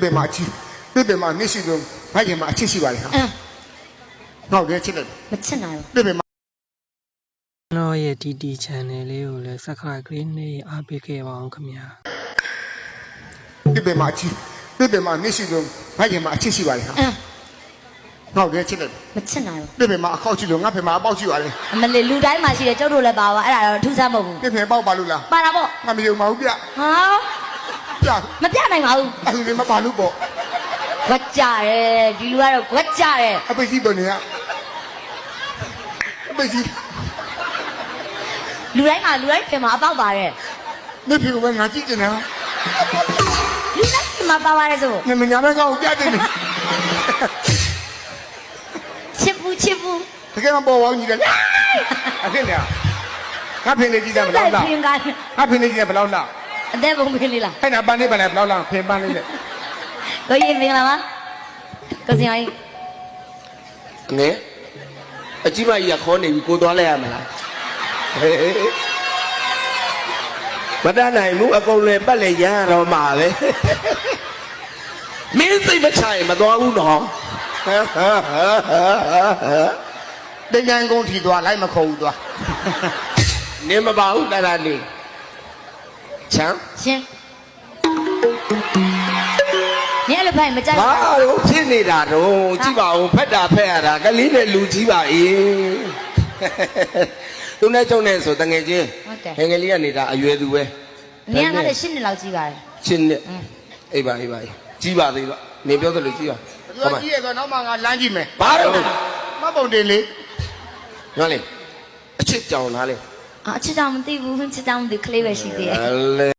ပေမှာအချီပြပေမှာမျက်စိလုံးဘိုက်ရင်မှာအချစ်ရှိပါလေဟာငေါ့တယ်ချစ်တယ် မချစ်နိုင်ဘူး ပြပေမှာ ကျွန်တော်ရဲ့ TT channel လေးကိုလည်း subscribe လေးနဲ့အားပေးခဲ့ပါအောင်ခင်ဗျာ ပြပေမှာအချီပြပေမှာမျက်စိလုံးဘိုက်ရင်မှာအချစ်ရှိပါလေဟာငေါ့တယ်ချစ်တယ် မချစ်နိုင်ဘူး ပြပေမှာအခောက်ချစ်လို့ငါဖေမှာအပေါက်ရှိပါလေ အမလေးလူတိုင်းမှာရှိတယ်ကျုပ်တို့လည်းပါပါအဲ့ဒါတော့ထူးဆန်းမဟုတ်ဘူး ပြပေပေါက်ပါလို့လား ပါတာပေါ့ ငါမယုံပါဘူးဗျ ဟာ ပြ မပြနိုင်ပါဘူး အဲ့ဒီမပါလို့ပေါ့ ခွက်ကြတယ်ဒီလူကတော့ခွက်ကြတယ် အပိစီပေါ်နေရအပိစီ လူတိုင်းမှာလူတိုင်းပြင်မှာအပေါက်ပါတယ် နေဖေကငါကြည့်နေတယ် လူတိုင်းပြင်မှာပါပါတယ်ဆို နေမညာမဲ့ကောင်ပြတယ်နေ ချစ်ဘူးချစ်ဘူး တကယ်မပေါ်ဝေါင်းကြီးတယ်အဖြစ်လေငါဖင်နေကြည့်တယ်ဘယ်လောက်လား ဖင်က ငါဖင်နေကြည့်တယ်ဘယ်လောက်လား အသက်ပုံဖင်လေးလား အဲ့ဒါပန်းနေပန်းနေဘယ်လောက်လားဖင်ပန်းလေးနဲ့ ကိုရင်မင်္ဂလာပါကိုစင်အောင် ငယ်အကြီးမကြီးကခေါ်နေပြီကိုသွားလိုက်ရမလားမတတ်နိုင်ဘူးအကုန်လည်းပတ်လည်းရရတော့မှာပဲမင်းစိတ်မချရင်မသွားဘူးနော် တင်ကြံကုန်ထီသွားလိုက်မခေါ်ဘူးသွား နင်းမပါဘူးတရနေချမ်း ရှင်ညလည်းဖိုင်မကြိုက် ဘာလို့ဖြစ်နေတာတော့ကြည့်ပါဦးဖက်တာဖက်ရတာကလေးနဲ့လူကြီးပါအေးသူနဲ့ကျုံနဲ့ဆိုတငယ်ချင်းဟင်္ဂလီကနေတာအရွယ်သူပဲ နင်ကလည်း10နှစ်လောက်ကြီးပါတယ် ရှင်းနဲ့အေးပါအေးပါကြီးပါသေးတော့နေပြောသလိုကြီးပါ ပြောကြည့်ရဆိုတော့မှငါလမ်းကြည့်မယ် ဘာလို့ မပုံတင်လေ ငါလေအချစ်ကြောင်လားလေ အချစ်ကြောင်မသိဘူးချစ်ကြောင်မသိကလေးပဲရှိသေးတယ် လေ